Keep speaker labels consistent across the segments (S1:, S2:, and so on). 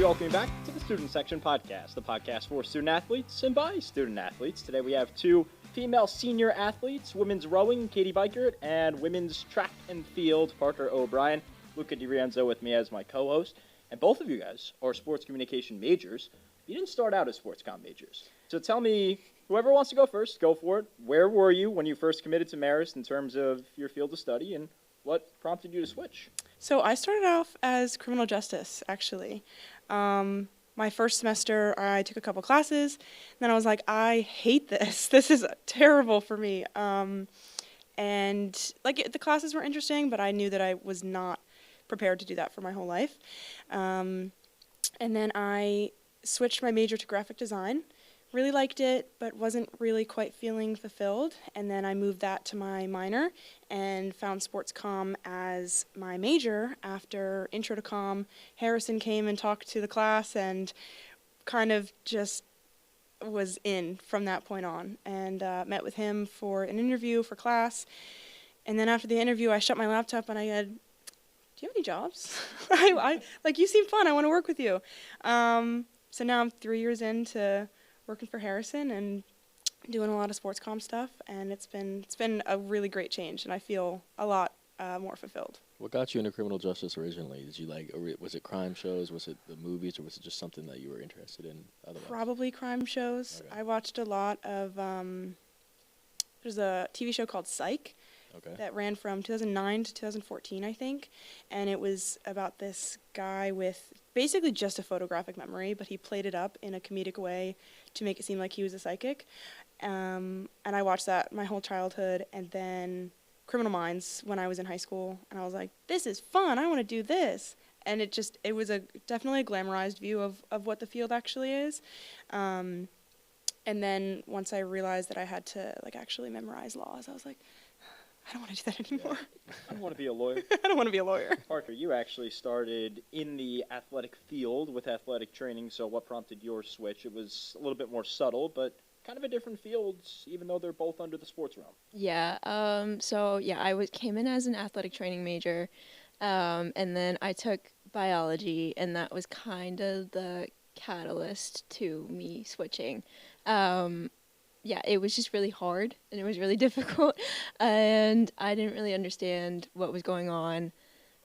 S1: We welcome you back to the Student Section Podcast, the podcast for student athletes and by student athletes. Today we have two female senior athletes, women's rowing, Katie Beichert, and women's track and field, Parker O'Brien. Luca and with me as my co-host. And both of you guys are sports communication majors. You didn't start out as sports comm majors. So tell me, whoever wants to go first, go for it. Where were you when you first committed to Marist in terms of your field of study, and what prompted you to switch?
S2: So I started off as criminal justice, actually. My first semester, I took a couple classes, and then I was like, I hate this. This is terrible for me. And the classes were interesting, but I knew that I was not prepared to do that for my whole life. And then I switched my major to graphic design. Really liked it, but wasn't really quite feeling fulfilled. And then I moved that to my minor and found sports comm as my major after intro to comm. Harrison came and talked to the class and kind of just was in from that point on, and met with him for an interview for class. And then after the interview, I shut my laptop and I said, do you have any jobs? You seem fun. I want to work with you. So now I'm 3 years into working for Harrison and doing a lot of sports comm stuff, and it's been a really great change, and I feel a lot more fulfilled.
S3: What got you into criminal justice originally? Did you was it crime shows, was it the movies, or was it just something that you were interested in otherwise?
S2: Probably crime shows. Okay. I watched a lot of, there's a TV show called Psych.
S3: Okay.
S2: That ran from 2009 to 2014, I think, and it was about this guy with basically just a photographic memory, but he played it up in a comedic way to make it seem like he was a psychic. And I watched that my whole childhood, and then Criminal Minds when I was in high school, and I was like, this is fun, I want to do this. And it was definitely a glamorized view of what the field actually is. And then once I realized that I had to actually memorize laws, I was like, I don't want to do that anymore.
S1: Yeah. I don't want to be a lawyer.
S2: I don't want to be a lawyer.
S1: Parker, you actually started in the athletic field with athletic training, so what prompted your switch? It was a little bit more subtle, but kind of a different field, even though they're both under the sports realm.
S4: Yeah, I came in as an athletic training major, and then I took biology, and that was kind of the catalyst to me switching. It was just really hard, and it was really difficult, and I didn't really understand what was going on,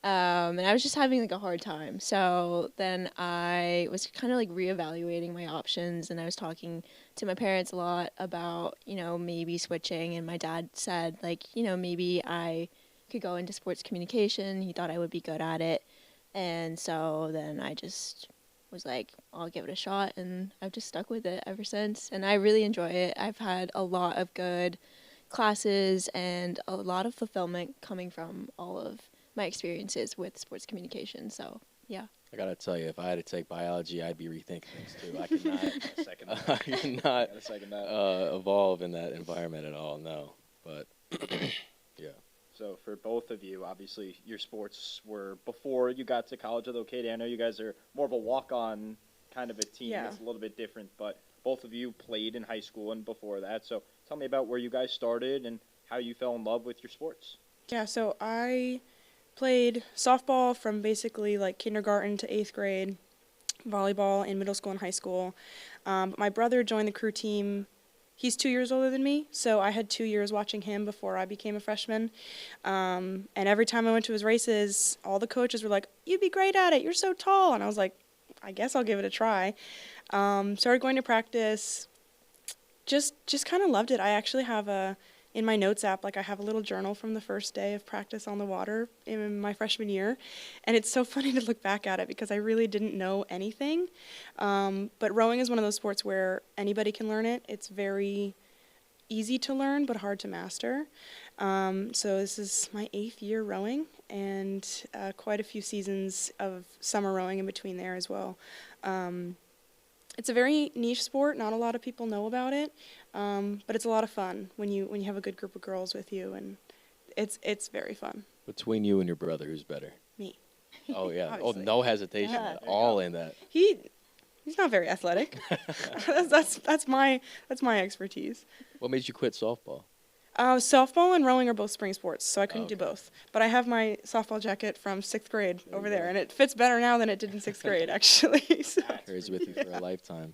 S4: and I was just having a hard time. So then I was kind of reevaluating my options, and I was talking to my parents a lot about, maybe switching, and my dad said, maybe I could go into sports communication. He thought I would be good at it, and so then I just was like, I'll give it a shot, and I've just stuck with it ever since, and I really enjoy it. I've had a lot of good classes and a lot of fulfillment coming from all of my experiences with sports communication, so yeah.
S3: I gotta tell you, if I had to take biology, I'd be rethinking things too. I cannot evolve in that environment at all, no, but yeah.
S1: So for both of you, obviously your sports were before you got to college, although Katie, I know you guys are more of a walk-on kind of a team.
S2: Yeah.
S1: It's a little bit different, but both of you played in high school and before that. So tell me about where you guys started and how you fell in love with your sports.
S2: Yeah, so I played softball from basically kindergarten to 8th grade, volleyball in middle school and high school. My brother joined the crew team. He's 2 years older than me, so I had 2 years watching him before I became a freshman. And every time I went to his races, all the coaches were like, you'd be great at it, you're so tall. And I was like, I guess I'll give it a try. Started going to practice, just kind of loved it. I actually have in my notes app, I have a little journal from the first day of practice on the water in my freshman year. And it's so funny to look back at it because I really didn't know anything. But rowing is one of those sports where anybody can learn it. It's very easy to learn, but hard to master. So this is my 8th year rowing, and quite a few seasons of summer rowing in between there as well. It's a very niche sport. Not a lot of people know about it, but it's a lot of fun when you have a good group of girls with you, and it's very fun.
S3: Between you and your brother, who's better?
S2: Me.
S3: Oh yeah. Oh, no hesitation at all in that.
S2: He's not very athletic. That's my expertise.
S3: What made you quit softball?
S2: Softball and rowing are both spring sports, so I couldn't do both. But I have my softball jacket from 6th grade over there, and it fits better now than it did in 6th grade, actually. So.
S3: Carries with you for a lifetime.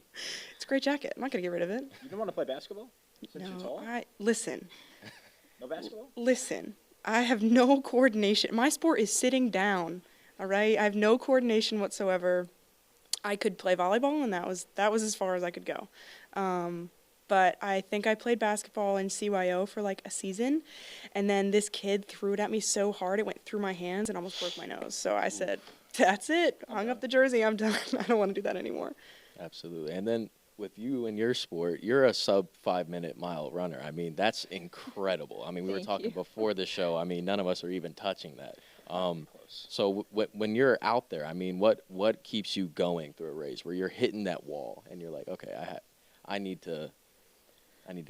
S2: It's a great jacket. I'm not going to get rid of it.
S1: You don't want to play basketball? Since you're tall?
S2: Listen.
S1: No basketball?
S2: Listen. I have no coordination. My sport is sitting down, all right? I have no coordination whatsoever. I could play volleyball, and that was as far as I could go. But I think I played basketball in CYO for like a season, and then this kid threw it at me so hard it went through my hands and almost broke my nose. So I said, that's it. Hung up the jersey. I'm done. I don't want to do that anymore.
S3: Absolutely. And then with you and your sport, you're a sub 5-minute mile runner. I mean, that's incredible. I mean, we were talking before the show. I mean, none of us are even touching that. So when you're out there, I mean, what keeps you going through a race where you're hitting that wall and you're like, okay, I need to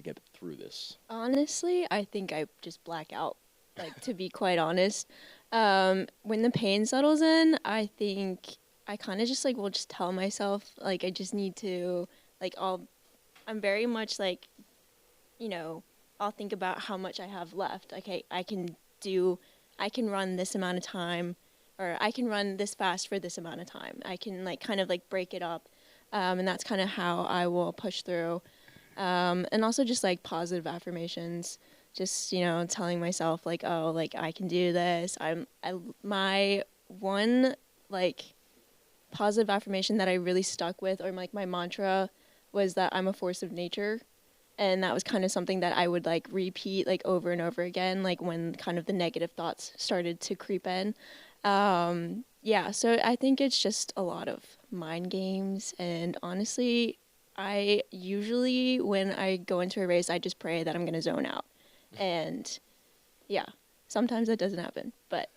S3: get through this?
S4: Honestly, I think I just black out, like, to be quite honest. When the pain settles in, I think I kind of just, like, will just tell myself, like, I just need to, like, I'm very much, like, you know, I'll think about how much I have left. Okay, I can run this amount of time, or I can run this fast for this amount of time. I can, like, kind of, like, break it up, and that's kind of how I will push through. And also just, like, positive affirmations, just, you know, telling myself, like, oh, like, I can do this. My one, like, positive affirmation that I really stuck with, or, like, my mantra was that I'm a force of nature. And that was kind of something that I would, like, repeat, like, over and over again, like, when kind of the negative thoughts started to creep in. Yeah, so I think it's just a lot of mind games, and honestly, I usually, when I go into a race, I just pray that I'm going to zone out. And, yeah, sometimes that doesn't happen, but...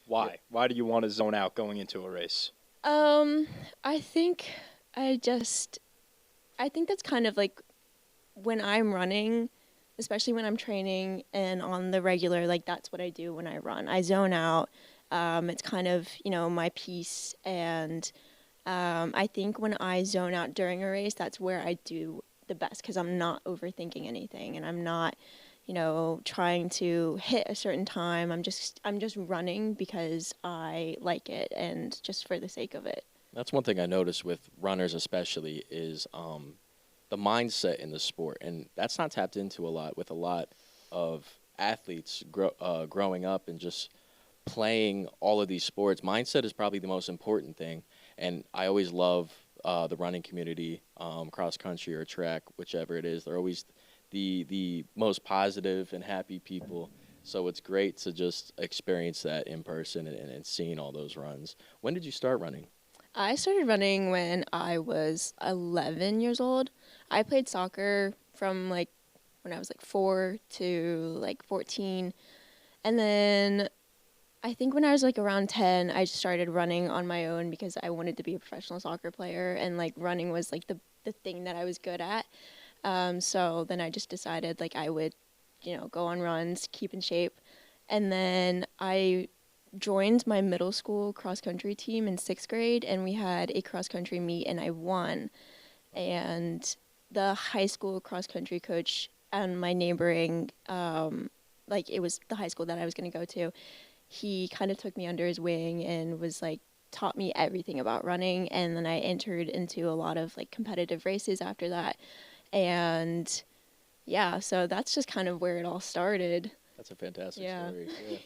S1: Why? Why do you want to zone out going into a race?
S4: I think that's kind of, like, when I'm running, especially when I'm training and on the regular, like, that's what I do when I run. I zone out. It's kind of, you know, my peace, and... I think when I zone out during a race, that's where I do the best, because I'm not overthinking anything, and I'm not, you know, trying to hit a certain time. I'm just running because I like it and just for the sake of it.
S3: That's one thing I notice with runners especially is the mindset in the sport, and that's not tapped into a lot with a lot of athletes growing up and just playing all of these sports. Mindset is probably the most important thing. And I always love the running community, cross country or track, whichever it is. They're always the most positive and happy people. So it's great to just experience that in person and seeing all those runs. When did you start running?
S4: I started running when I was 11 years old. I played soccer from, like, when I was, like, 4 to, like, 14. And then... I think when I was, like, around 10, I just started running on my own because I wanted to be a professional soccer player, and, like, running was, like, the thing that I was good at. So then I just decided, like, I would, you know, go on runs, keep in shape. And then I joined my middle school cross-country team in 6th grade, and we had a cross-country meet, and I won. And the high school cross-country coach and my neighboring, like, it was the high school that I was going to go to, he kind of took me under his wing and was, like, taught me everything about running. And then I entered into a lot of, like, competitive races after that. And, yeah, so that's just kind of where it all started.
S3: That's a fantastic story. Yeah.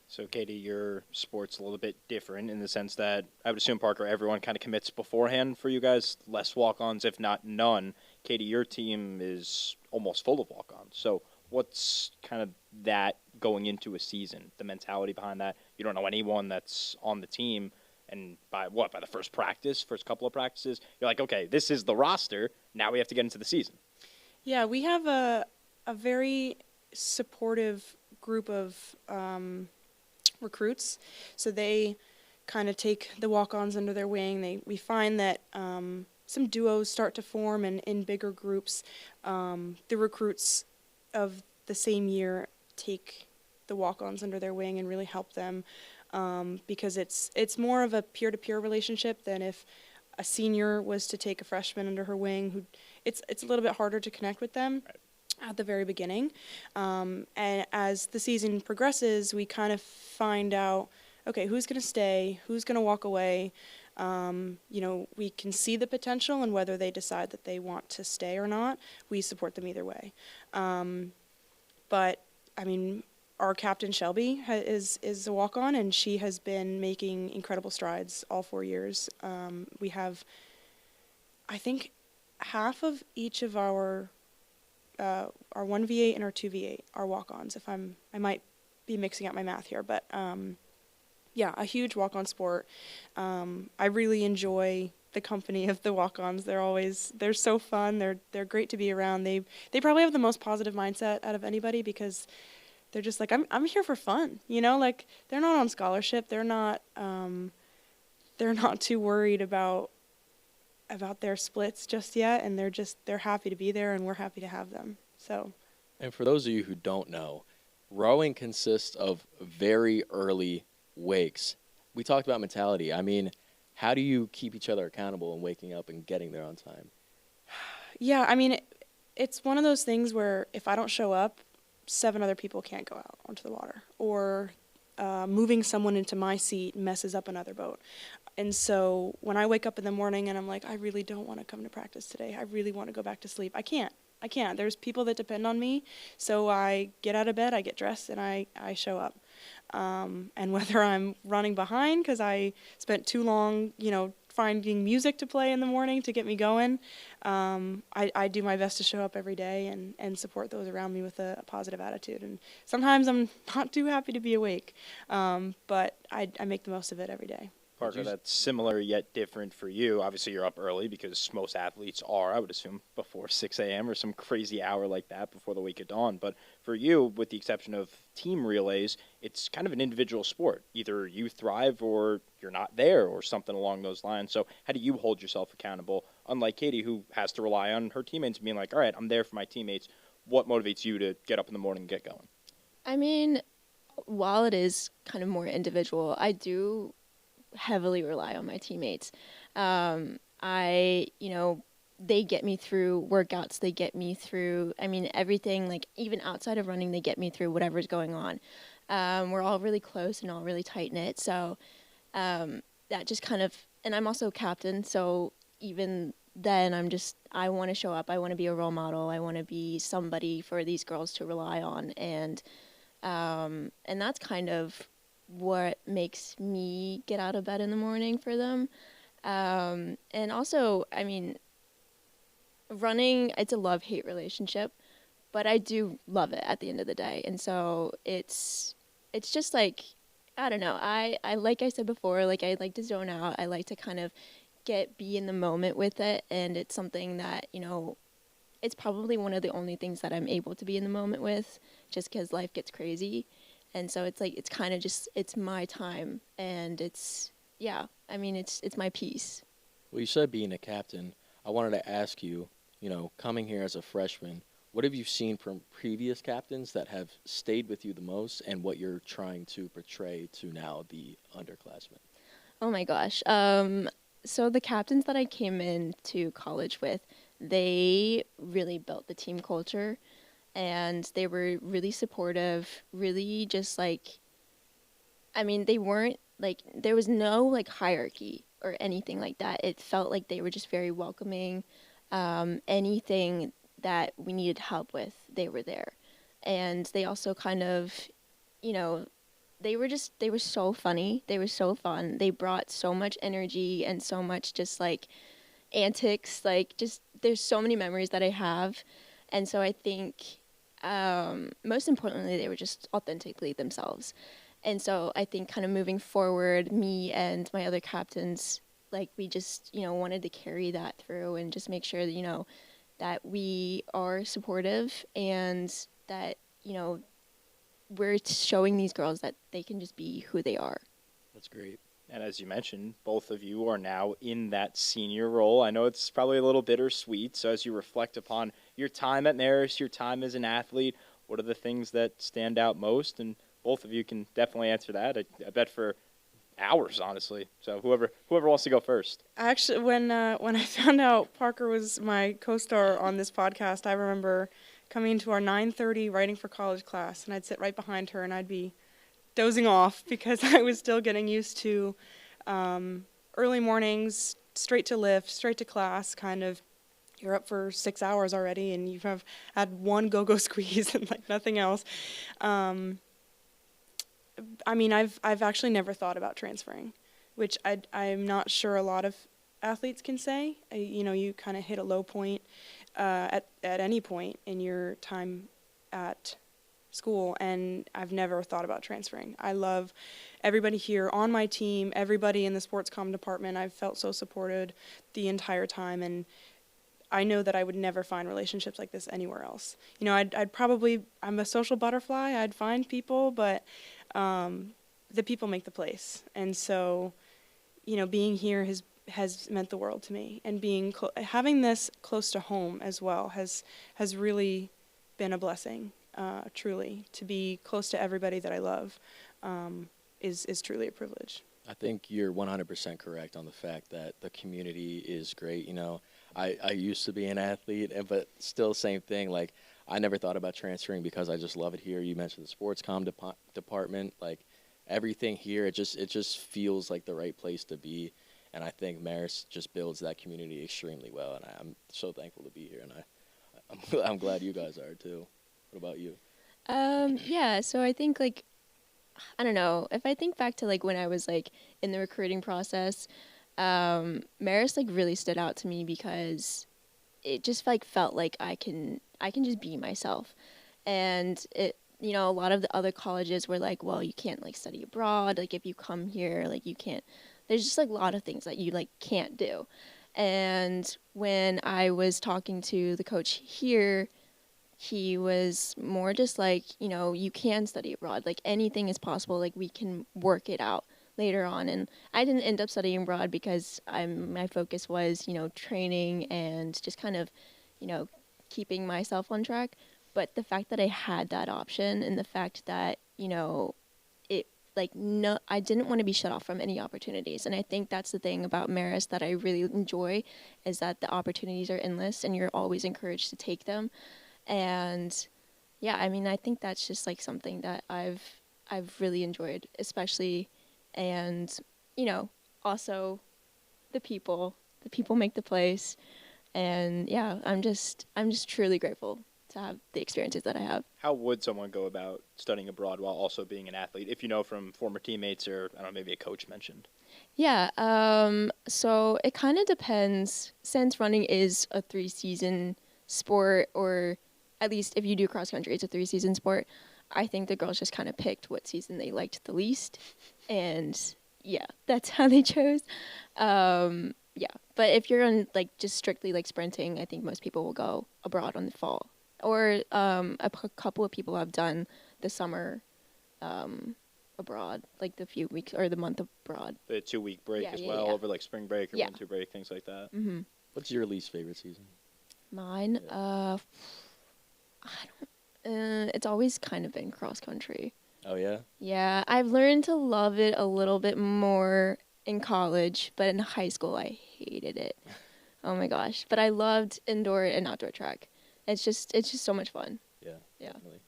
S1: So, Katie, your sport's a little bit different in the sense that I would assume, Parker, everyone kind of commits beforehand for you guys, less walk-ons, if not none. Katie, your team is almost full of walk-ons. So what's kind of that going into a season, the mentality behind that? You don't know anyone that's on the team, and by the first couple of practices, you're like, okay, this is the roster, now we have to get into the season.
S2: Yeah, we have a very supportive group of recruits, so they kind of take the walk-ons under their wing. We find that some duos start to form, and in bigger groups, the recruits of the same year take the walk-ons under their wing and really help them, because it's more of a peer-to-peer relationship than if a senior was to take a freshman under her wing. It's a little bit harder to connect with them.
S1: Right.
S2: at the very beginning. And as the season progresses, we kind of find out, okay, who's going to stay, who's going to walk away. We can see the potential, and whether they decide that they want to stay or not, we support them either way. But, I mean, our captain, Shelby, is a walk-on, and she has been making incredible strides all 4 years. We have, I think, half of each of our 1v8 and our 2v8 are walk-ons. I might be mixing up my math here, but yeah, a huge walk-on sport. I really enjoy the company of the walk-ons. They're so fun. They're great to be around. They probably have the most positive mindset out of anybody, because they're just like, I'm here for fun, like they're not on scholarship. They're not too worried about their splits just yet, and they're happy to be there, and we're happy to have them. So,
S3: and for those of you who don't know, rowing consists of very early wakes. We talked about mentality. I mean, how do you keep each other accountable and waking up and getting there on time?
S2: Yeah, I mean, it's one of those things where if I don't show up, 7 other people can't go out onto the water, or moving someone into my seat messes up another boat. And so when I wake up in the morning and I'm like, I really don't want to come to practice today, I really want to go back to sleep, I can't. There's people that depend on me, so I get out of bed, I get dressed, and I show up. And whether I'm running behind because I spent too long, finding music to play in the morning to get me going, I do my best to show up every day and support those around me with a positive attitude. And sometimes I'm not too happy to be awake, but I make the most of it every day.
S1: Parker, that's similar yet different for you. Obviously, you're up early because most athletes are, I would assume, before 6 a.m. or some crazy hour like that before the wake of dawn. But for you, with the exception of team relays, it's kind of an individual sport. Either you thrive or you're not there or something along those lines. So how do you hold yourself accountable? Unlike Katie, who has to rely on her teammates being like, all right, I'm there for my teammates. What motivates you to get up in the morning and get going?
S4: I mean, while it is kind of more individual, I do heavily rely on my teammates. They get me through workouts, they get me through, everything, like even outside of running, they get me through whatever's going on. We're all really close and all really tight-knit, so that just kind of, and I'm also captain, so even then I want to show up, I want to be a role model, I want to be somebody for these girls to rely on, and that's kind of what makes me get out of bed in the morning for them. And also, running, it's a love-hate relationship, but I do love it at the end of the day. And so it's just like, I don't know, I like I said before, like I like to zone out. I like to kind of be in the moment with it. And it's something that, it's probably one of the only things that I'm able to be in the moment with, just because life gets crazy. And so it's like, it's kind of just, it's my time, and it's my piece.
S3: Well, you said being a captain. I wanted to ask you, coming here as a freshman, what have you seen from previous captains that have stayed with you the most, and what you're trying to portray to now the underclassmen?
S4: Oh my gosh. So the captains that I came into college with, they really built the team culture. And they were really supportive, really just like, they weren't like, there was no like hierarchy or anything like that. It felt like they were just very welcoming. Anything that we needed help with, they were there. And they also kind of, they were so funny. They were so fun. They brought so much energy and so much just like antics, like just, there's so many memories that I have. And so I think, most importantly, they were just authentically themselves. And so I think kind of moving forward, me and my other captains, like we just, wanted to carry that through and just make sure that, that we are supportive and that, we're showing these girls that they can just be who they are.
S3: That's great.
S1: And as you mentioned, both of you are now in that senior role. I know it's probably a little bittersweet. So as you reflect upon your time at Marist, your time as an athlete, what are the things that stand out most? And both of you can definitely answer that. I bet for hours, honestly. So whoever wants to go first.
S2: Actually, when I found out Parker was my co-star on this podcast, I remember coming into our 9:30 writing for college class, and I'd sit right behind her, and I'd be dozing off because I was still getting used to early mornings, straight to lift, straight to class, kind of. You're up for 6 hours already, and you have had one go-go squeeze and like nothing else. I mean, I've actually never thought about transferring, which I'm not sure a lot of athletes can say. You kind of hit a low point at any point in your time at school, and I've never thought about transferring. I love everybody here on my team, everybody in the sports comm department. I've felt so supported the entire time, and I know that I would never find relationships like this anywhere else. I'd probably, I'm a social butterfly, I'd find people, but the people make the place. And so, being here has meant the world to me, and having this close to home as well has really been a blessing. Truly, to be close to everybody that I love is truly a privilege.
S3: I think you're 100% correct on the fact that the community is great. I used to be an athlete, but still same thing. Like, I never thought about transferring because I just love it here. You mentioned the sports comm department, like everything here. It just feels like the right place to be, and I think Marist just builds that community extremely well. And I'm so thankful to be here, and I'm glad you guys are too. What about you?
S4: Yeah. So I think I don't know, if I think back to when I was in the recruiting process. Marist really stood out to me because it just felt like I can just be myself, and it a lot of the other colleges were like, well, you can't study abroad, if you come here, you can't, there's just a lot of things that you can't do. And when I was talking to the coach here, he was more just you can study abroad, anything is possible, we can work it out later on. And I didn't end up studying abroad because my focus was, training and just kind of, keeping myself on track. But the fact that I had that option, and the fact that, I didn't want to be shut off from any opportunities. And I think that's the thing about Marist that I really enjoy, is that the opportunities are endless and you're always encouraged to take them. And yeah, I mean, I think that's just something that I've really enjoyed, especially. And, also the people make the place. And yeah, I'm just truly grateful to have the experiences that I have.
S1: How would someone go about studying abroad while also being an athlete, if you know from former teammates or, I don't know, maybe a coach mentioned?
S4: Yeah, so it kind of depends. Since running is a 3-season sport, or at least if you do cross country, it's a 3-season sport. I think the girls just kind of picked what season they liked the least, and yeah, that's how they chose. Yeah, but if you're on just strictly sprinting, I think most people will go abroad on the fall, or a couple of people have done the summer abroad, the few weeks or the month abroad.
S1: The 2-week break as well, over spring break or winter break, things like that.
S4: Mm-hmm.
S3: What's your least favorite season?
S4: Mine, I don't. It's always kind of been cross country.
S3: Oh yeah?
S4: Yeah, I've learned to love it a little bit more in college, but in high school I hated it. Oh my gosh! But I loved indoor and outdoor track. It's just so much fun.
S3: Yeah.
S4: Yeah.
S3: Definitely.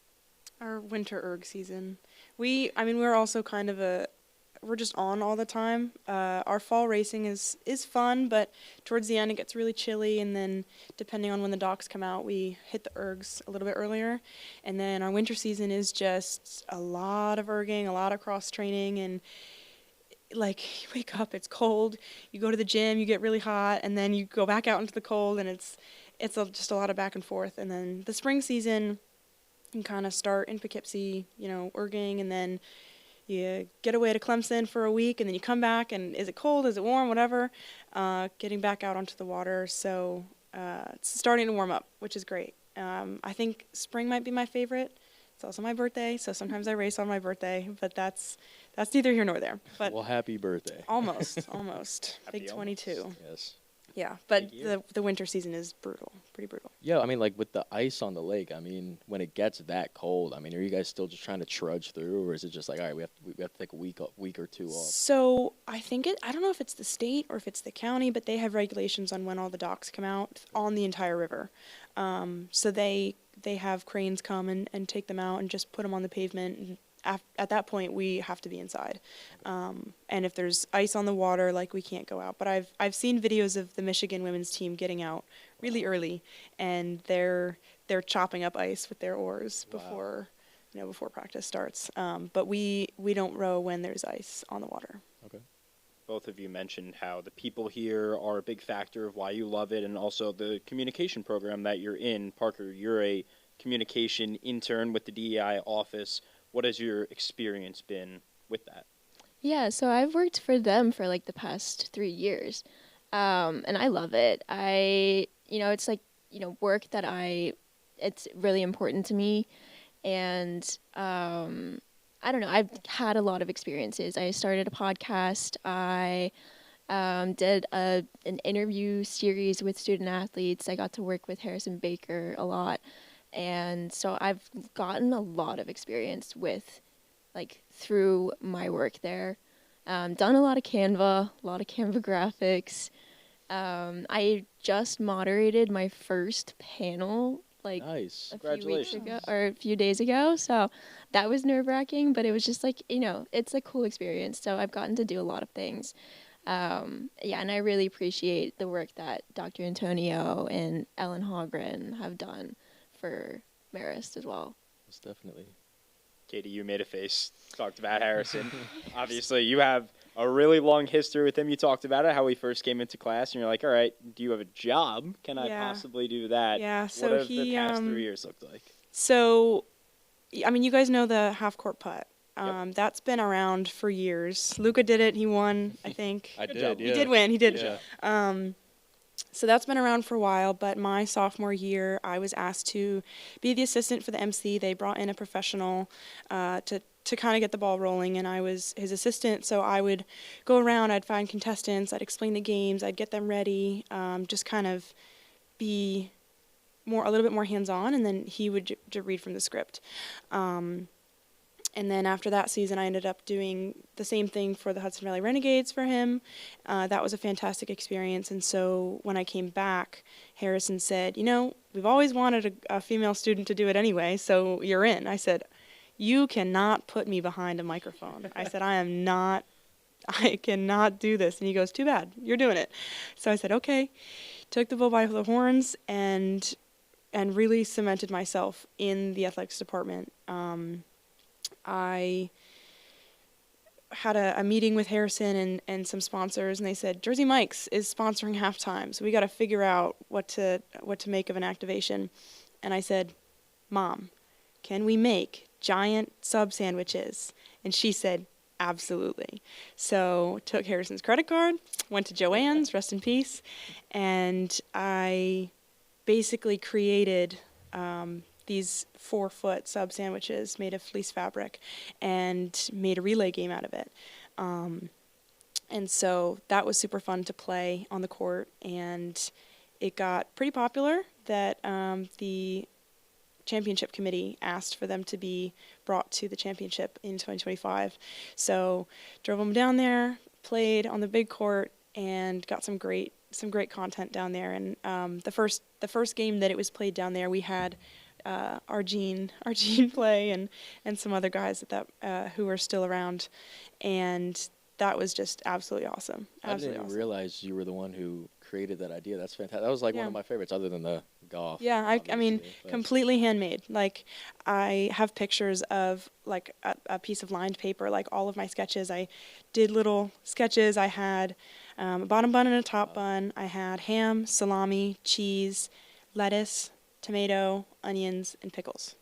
S2: Our winter erg season, we're also kind of we're just on all the time. Our fall racing is fun, but towards the end it gets really chilly, and then depending on when the docks come out, we hit the ergs a little bit earlier. And then our winter season is just a lot of erging, a lot of cross training, and you wake up, it's cold, you go to the gym, you get really hot, and then you go back out into the cold, and it's just a lot of back and forth. And then the spring season, you kind of start in Poughkeepsie, erging, and then you get away to Clemson for a week, and then you come back, and is it cold, is it warm, whatever, getting back out onto the water. So it's starting to warm up, which is great. I think spring might be my favorite. It's also my birthday, so sometimes I race on my birthday, but that's neither here nor there. But
S3: well, happy birthday.
S2: Almost.
S1: Happy
S2: Big 22.
S3: Yes.
S2: Yeah, but
S1: Thank you.
S2: the winter season is brutal, pretty brutal.
S3: Yeah, I mean, like with the ice on the lake, I mean, when it gets that cold, I mean, are you guys still just trying to trudge through, or is it just like, all right, we have to take a week or two off?
S2: So I don't know if it's the state or if it's the county, but they have regulations on when all the docks come out on the entire river. So they have cranes come and take them out and just put them on the pavement. And at that point, we have to be inside. And if there's ice on the water, like, we can't go out. But I've seen videos of the Michigan women's team getting out really early, and they're chopping up ice with their oars before practice starts. But we don't row when there's ice on the water.
S3: Okay.
S1: Both of you mentioned how the people here are a big factor of why you love it, and also the communication program that you're in. Parker, you're a communication intern with the DEI office. What has your experience been with that?
S4: Yeah, so I've worked for them for like the past 3 years, and I love it. It's like, work that it's really important to me, and I don't know, I've had a lot of experiences. I started a podcast. I did an interview series with student athletes. I got to work with Harrison Baker a lot. And so I've gotten a lot of experience through my work there. Done a lot of Canva graphics. I just moderated my first panel
S3: Nice.
S4: a few days ago. So that was nerve-wracking, but it was just it's a cool experience. So I've gotten to do a lot of things. And I really appreciate the work that Dr. Antonio and Ellen Hogren have done for Marist as well.
S3: Most definitely.
S1: Katie, you made a face, talked about Harrison. Obviously, you have a really long history with him. You talked about it, how he first came into class, and you're like, all right, do you have a job? Can I possibly do that?
S2: Yeah, so
S1: what have the past 3 years looked like?
S2: So, I mean, you guys know the half-court putt.
S1: Yep.
S2: That's been around for years. Luca did it. He won, I think.
S3: I
S1: Good
S3: did,
S1: job.
S3: yeah.
S2: He did win. He did.
S3: Yeah.
S2: So that's been around for a while, but my sophomore year, I was asked to be the assistant for the MC. They brought in a professional to kind of get the ball rolling, and I was his assistant, so I would go around, I'd find contestants, I'd explain the games, I'd get them ready, just kind of be a little bit more hands-on, and then he would read from the script. And then after that season, I ended up doing the same thing for the Hudson Valley Renegades for him. That was a fantastic experience. And so when I came back, Harrison said, we've always wanted a female student to do it anyway, so you're in. I said, you cannot put me behind a microphone. I said, I cannot do this. And he goes, too bad, you're doing it. So I said, okay. Took the bull by the horns and really cemented myself in the athletics department. I had a meeting with Harrison and some sponsors, and they said, Jersey Mike's is sponsoring halftime, so we got to figure out what to make of an activation. And I said, Mom, can we make giant sub sandwiches? And she said, absolutely. So took Harrison's credit card, went to Joann's, rest in peace, and I basically created these 4-foot sub sandwiches made of fleece fabric and made a relay game out of it. And so that was super fun to play on the court, and it got pretty popular that the championship committee asked for them to be brought to the championship in 2025. So drove them down there, played on the big court, and got some great content down there. And the first game that it was played down there, we had Argene play and some other guys who are still around, and that was just absolutely awesome.
S3: I didn't even realize you were the one who created that idea. That's fantastic. That was one of my favorites, other than the golf.
S2: Yeah, I mean, completely handmade. Like, I have pictures of like a piece of lined paper, like all of my sketches. I did little sketches. I had a bottom bun and a top bun. I had ham, salami, cheese, lettuce, tomato, onions, and pickles.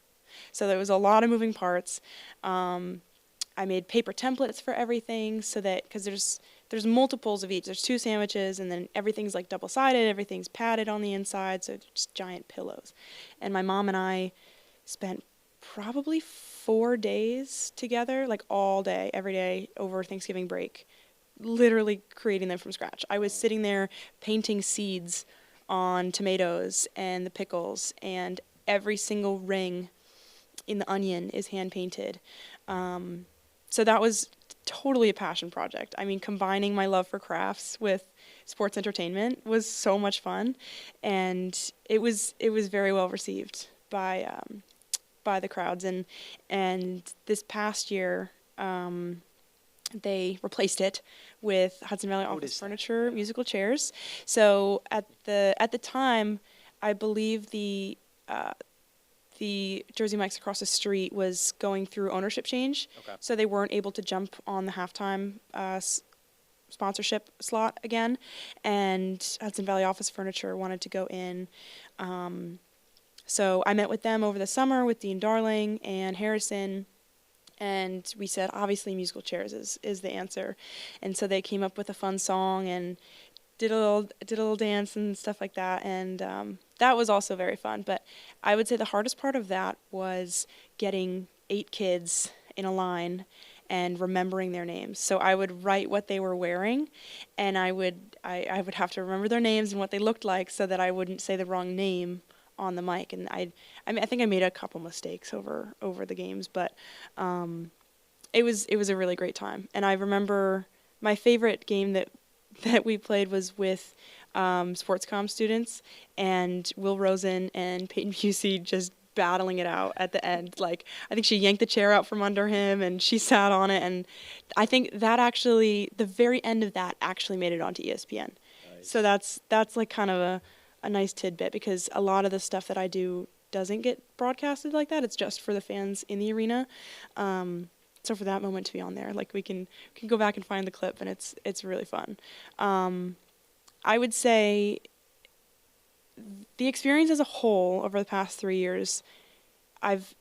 S2: So there was a lot of moving parts. I made paper templates for everything, so that, because there's multiples of each. There's 2 sandwiches, and then everything's like double-sided. Everything's padded on the inside, so just giant pillows. And my mom and I spent probably 4 days together, like all day, every day over Thanksgiving break, literally creating them from scratch. I was sitting there painting seeds on tomatoes and the pickles, and every single ring in the onion is hand painted. So that was totally a passion project. I mean, combining my love for crafts with sports entertainment was so much fun, and it was very well received by the crowds. And this past year, they replaced it with Hudson Valley Office Furniture musical chairs. So at the time, I believe the Jersey Mike's across the street was going through ownership change, so they weren't able to jump on the halftime sponsorship slot again, and Hudson Valley Office Furniture wanted to go in. So I met with them over the summer with Dean Darling and Harrison, and we said, obviously musical chairs is the answer. And so they came up with a fun song and did a little dance and stuff like that, and that was also very fun. But I would say the hardest part of that was getting 8 kids in a line and remembering their names. So I would write what they were wearing, and I would have to remember their names and what they looked like so that I wouldn't say the wrong name on the mic. And I think I made a couple mistakes over the games, but it was a really great time. And I remember my favorite game that we played was with sports comm students, and Will Rosen and Peyton Busey just battling it out at the end. Like, I think she yanked the chair out from under him and she sat on it, and I think that actually, the very end of that actually made it onto ESPN. Nice. So that's like kind of a nice tidbit, because a lot of the stuff that I do doesn't get broadcasted like that. It's just for the fans in the arena. So for that moment to be on there, like, we can go back and find the clip, and it's really fun. I would say the experience as a whole over the past 3 years, I've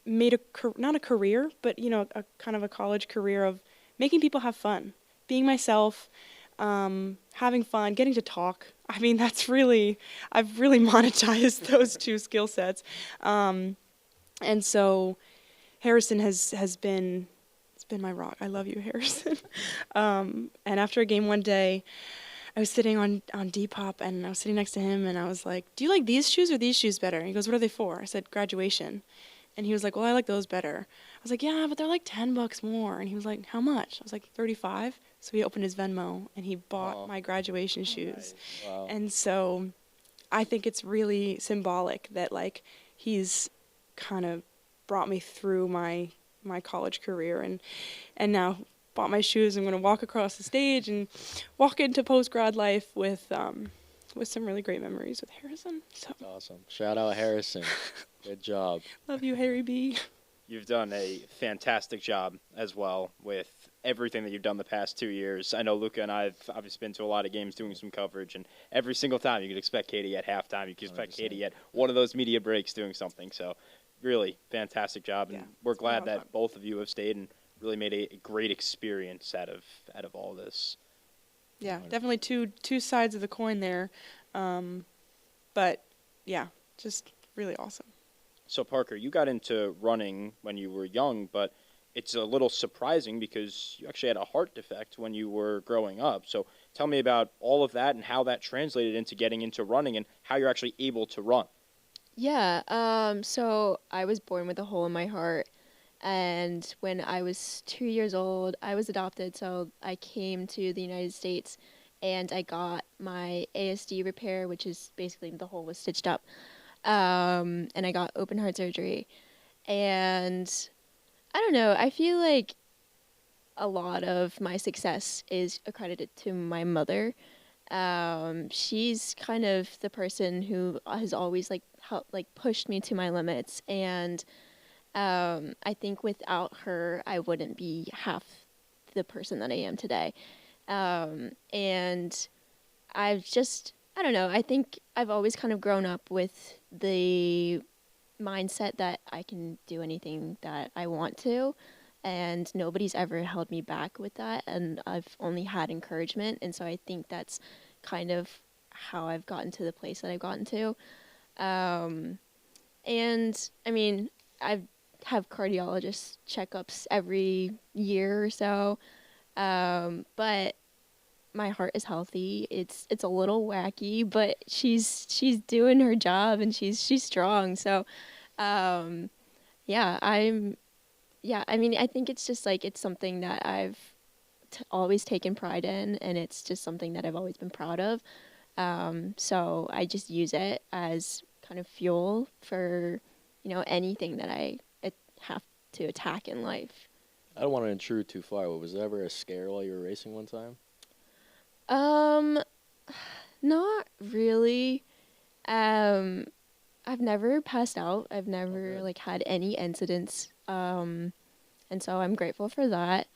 S2: made not a career, but, you know, a kind of a college career of making people have fun, being myself, having fun, getting to talk. I mean, I've really monetized those 2 skill sets. And so Harrison has been my rock. I love you, Harrison. And after a game one day, I was sitting on Depop, and I was sitting next to him, and I was like, "Do you like these shoes or these shoes better?" And he goes, "What are they for?" I said, "Graduation." And he was like, "Well, I like those better." I was like, "Yeah, but they're like $10 more." And he was like, "How much?" I was like, $35. So he opened his Venmo, and he bought my graduation shoes. Nice. Wow. And so I think it's really symbolic that, like, he's kind of brought me through my college career, and now bought my shoes. I'm going to walk across the stage and walk into post-grad life with some really great memories with Harrison. So.
S3: That's awesome. Shout out Harrison. Good job.
S2: Love you, Harry B.
S1: You've done a fantastic job as well with everything that you've done the past 2 years. I know Luca and I have obviously been to a lot of games doing some coverage, and every single time you could expect Katie at halftime. You could expect 100%. Katie at one of those media breaks doing something. So really fantastic job, and we're glad that both of you have stayed and really made a great experience out of all this.
S2: Yeah, definitely two sides of the coin there. But yeah, just really awesome.
S1: So Parker, you got into running when you were young, but it's a little surprising because you actually had a heart defect when you were growing up. So tell me about all of that and how that translated into getting into running and how you're actually able to run.
S4: Yeah, so I was born with a hole in my heart. And when I was 2 years old, I was adopted, so I came to the United States, and I got my ASD repair, which is basically the hole was stitched up, and I got open heart surgery. And I don't know, I feel like a lot of my success is accredited to my mother. She's kind of the person who has always pushed me to my limits, and I think without her, I wouldn't be half the person that I am today. And I don't know, I think I've always kind of grown up with the mindset that I can do anything that I want to, and nobody's ever held me back with that, and I've only had encouragement, and so I think that's kind of how I've gotten to the place that I've gotten to. And, I mean, I have cardiologist checkups every year or so. But my heart is healthy. It's a little wacky, but she's doing her job and she's strong. So, yeah, I mean, I think it's just like it's something that I've always taken pride in, and it's just something that I've always been proud of. So I just use it as kind of fuel for, anything that I have to attack in life.
S3: I don't want to intrude too far, but was there ever a scare while you were racing one time?
S4: Not really. I've never passed out. I've never had any incidents. And so I'm grateful for that.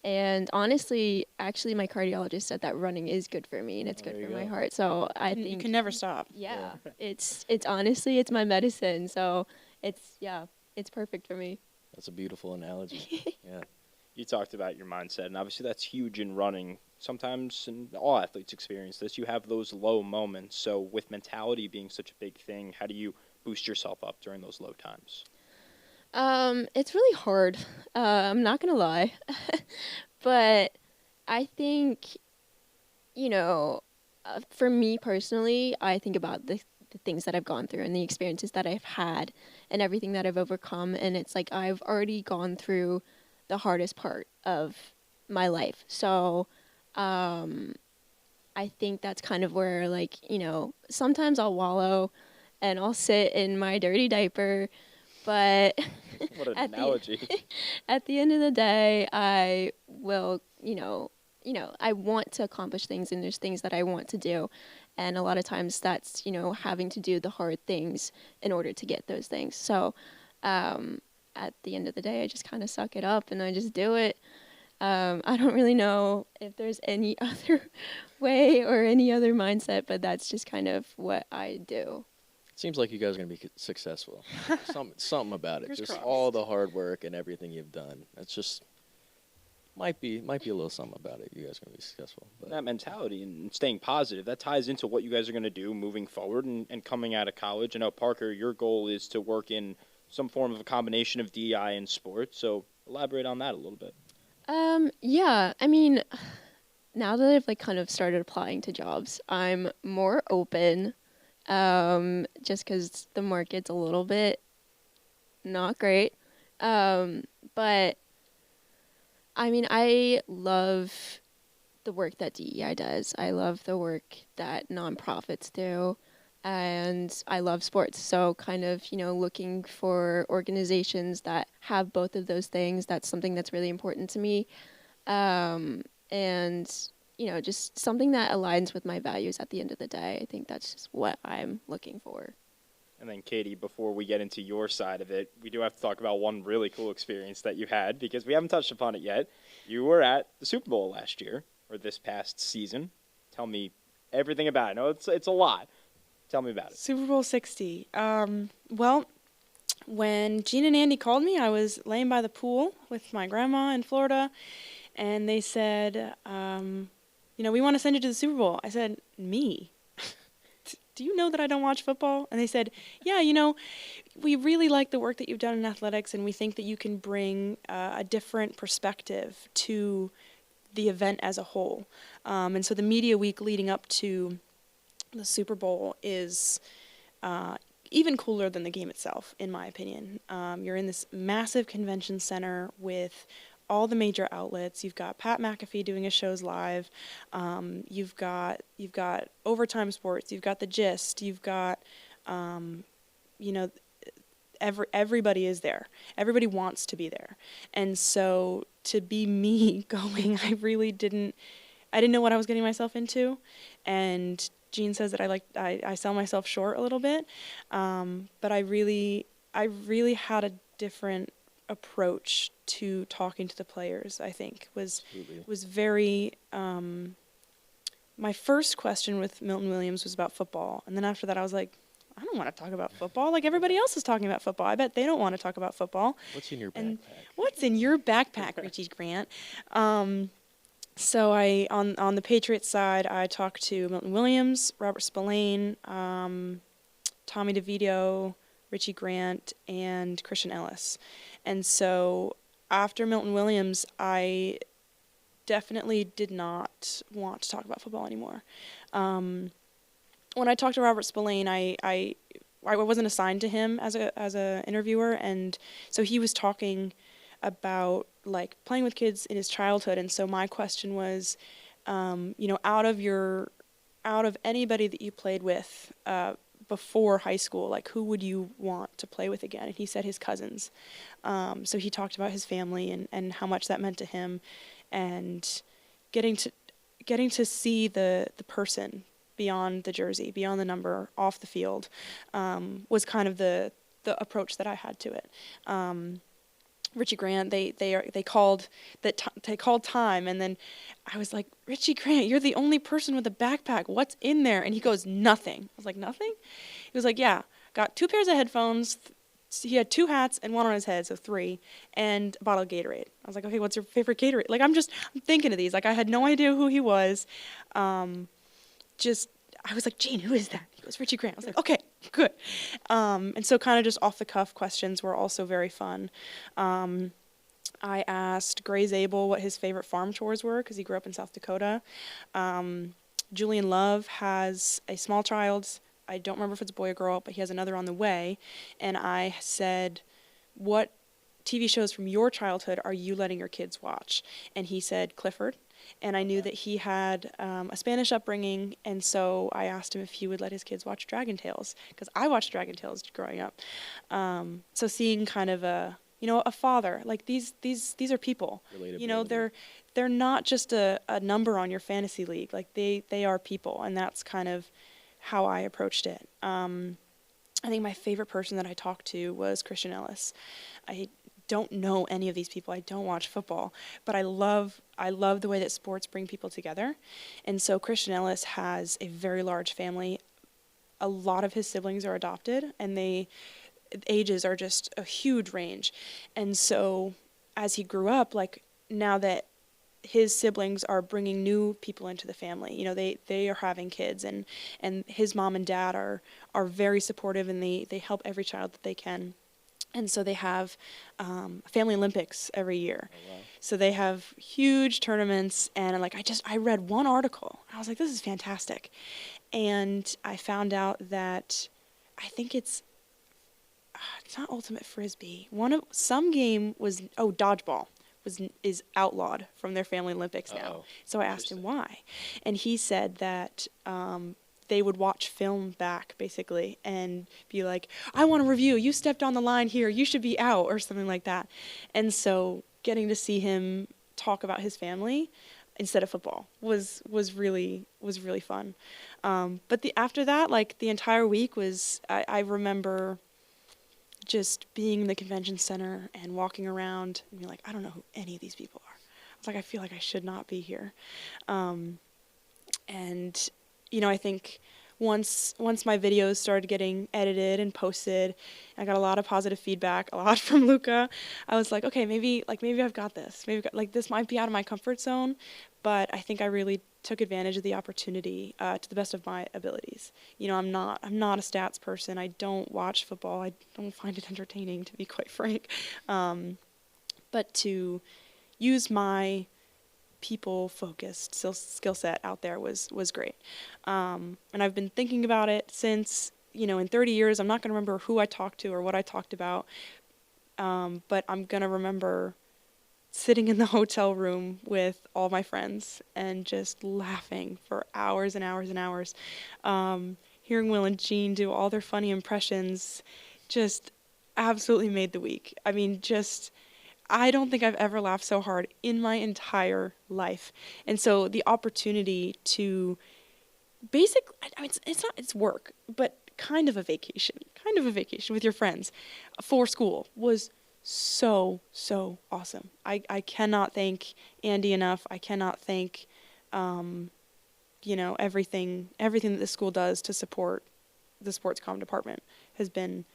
S4: And honestly, actually, my cardiologist said that running is good for me and it's good for my heart. So I think
S2: you can never stop.
S4: Yeah, it's honestly, it's my medicine. So it's perfect for me.
S3: That's a beautiful analogy. Yeah.
S1: You talked about your mindset, and obviously that's huge in running. Sometimes, and all athletes experience this, you have those low moments. So with mentality being such a big thing, how do you boost yourself up during those low times?
S4: It's really hard. I'm not gonna lie, but I think, for me personally, I think about the things that I've gone through and the experiences that I've had and everything that I've overcome, and it's like I've already gone through the hardest part of my life. So, I think that's kind of where, sometimes I'll wallow and I'll sit in my dirty diaper. But
S1: what an analogy.
S4: At the end of the day, I will, I want to accomplish things, and there's things that I want to do. And a lot of times that's, having to do the hard things in order to get those things. So at the end of the day, I just kind of suck it up and I just do it. I don't really know if there's any other way or any other mindset, but that's just kind of what I do.
S3: Seems like you guys are going to be successful. Something about it.
S2: Fingers
S3: just
S2: crossed.
S3: all the hard work and everything you've done. That's just might be a little something about it. You guys are going to be successful. But
S1: That mentality and staying positive, that ties into what you guys are going to do moving forward and coming out of college. I know, Parker, your goal is to work in some form of a combination of DEI and sports. So elaborate on that a little bit.
S4: Yeah, I mean, now that I've kind of started applying to jobs, I'm more open. Just because the market's a little bit not great. But I mean, I love the work that DEI does. I love the work that nonprofits do, and I love sports. So kind of, looking for organizations that have both of those things, that's something that's really important to me. And just something that aligns with my values at the end of the day. I think that's just what I'm looking for.
S1: And then, Katie, before we get into your side of it, we do have to talk about one really cool experience that you had, because we haven't touched upon it yet. You were at the Super Bowl last year, or this past season. Tell me everything about it. I know it's a lot. Tell me about it.
S2: Super Bowl 60. Well, when Gene and Andy called me, I was laying by the pool with my grandma in Florida, and they said, we want to send you to the Super Bowl. I said, me? Do you know that I don't watch football? And they said, yeah, we really like the work that you've done in athletics, and we think that you can bring a different perspective to the event as a whole. And so the media week leading up to the Super Bowl is even cooler than the game itself, in my opinion. You're in this massive convention center with all the major outlets. You've got Pat McAfee doing his shows live. You've got Overtime Sports. You've got The Gist. You've got, everybody is there. Everybody wants to be there. And so to be me going, I didn't know what I was getting myself into. And Gene says that I sell myself short a little bit. But I really had a different approach to talking to the players. I think was very my first question with Milton Williams was about football, and then after that I was like, I don't want to talk about football like everybody else is talking about football. I bet they don't want to talk about football.
S3: what's in your backpack?
S2: What's in your backpack, Richie Grant? So I on the Patriots side, I talked to Milton Williams, Robert Spillane, Tommy DeVito, Richie Grant, and Christian Ellis. And so after Milton Williams, I definitely did not want to talk about football anymore. When I talked to Robert Spillane, I wasn't assigned to him as a interviewer, and so he was talking about like playing with kids in his childhood, and so my question was, out of anybody that you played with before high school, like who would you want to play with again? And he said his cousins. So he talked about his family and how much that meant to him, and getting to see the person beyond the jersey, beyond the number, off the field, was kind of the approach that I had to it. Richie Grant, they called time, and then I was like, Richie Grant, you're the only person with a backpack. What's in there? And he goes, nothing. I was like, nothing? He was like, yeah, got 2 pairs of headphones. He had 2 hats and 1 on his head, so 3, and a bottle of Gatorade. I was like, okay, what's your favorite Gatorade? Like, I'm thinking of these. Like, I had no idea who he was. I was like, Gene, who is that? He goes, Richie Grant. I was like, okay, good. And so kind of just off-the-cuff questions were also very fun. I asked Gray Zabel what his favorite farm chores were, because he grew up in South Dakota. Julian Love has a small child. I don't remember if it's a boy or girl, but he has another on the way. And I said, what TV shows from your childhood are you letting your kids watch? And he said Clifford. And I knew that he had a Spanish upbringing, and so I asked him if he would let his kids watch Dragon Tales, because I watched Dragon Tales growing up. So seeing kind of a father, like these are people. They're not just a number on your fantasy league. Like they are people, and that's kind of how I approached it. I think my favorite person that I talked to was Christian Ellis. I don't know any of these people. I don't watch football, but I love the way that sports bring people together. And so Christian Ellis has a very large family. A lot of his siblings are adopted, and ages are just a huge range. And so as he grew up, like now that his siblings are bringing new people into the family, they are having kids, and his mom and dad are very supportive, and they help every child that they can. And so they have family Olympics every year. Oh, wow. So they have huge tournaments, and I read one article. I was like, this is fantastic. And I found out that I think it's not ultimate frisbee. Some game was dodgeball is outlawed from their family Olympics now. Uh-oh. So I asked him why, and he said that they would watch film back, basically, and be like, I want to review. You stepped on the line here. You should be out, or something like that. And so getting to see him talk about his family instead of football was really fun. But after that, like the entire week was, I remember just being in the convention center and walking around and being like, I don't know who any of these people are. I was like, I feel like I should not be here. And I think once my videos started getting edited and posted, I got a lot of positive feedback, a lot from Luca. I was like, okay, maybe I've got this. This might be out of my comfort zone, but I think I really took advantage of the opportunity to the best of my abilities. I'm not a stats person. I don't watch football. I don't find it entertaining, to be quite frank. But to use my people-focused skill set out there was great. And I've been thinking about it since, in 30 years, I'm not going to remember who I talked to or what I talked about, but I'm going to remember sitting in the hotel room with all my friends and just laughing for hours and hours and hours. Hearing Will and Jean do all their funny impressions just absolutely made the week. I mean, I don't think I've ever laughed so hard in my entire life. And so the opportunity to basically, it's work, but kind of a vacation with your friends for school was so awesome. I cannot thank Andy enough. I cannot thank, everything that the school does to support the sports comm department has been,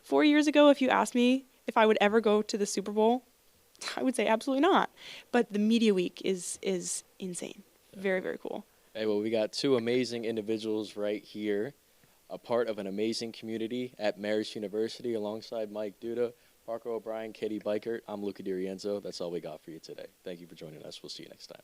S2: 4 years ago, if you asked me if I would ever go to the Super Bowl, I would say absolutely not. But the media week is insane. Very, very cool.
S3: Hey, well, we got 2 amazing individuals right here, a part of an amazing community at Marist University alongside Mike Duda. Parker O'Brien, Katie Beichert, I'm Luca D'Arienzo. That's all we got for you today. Thank you for joining us. We'll see you next time.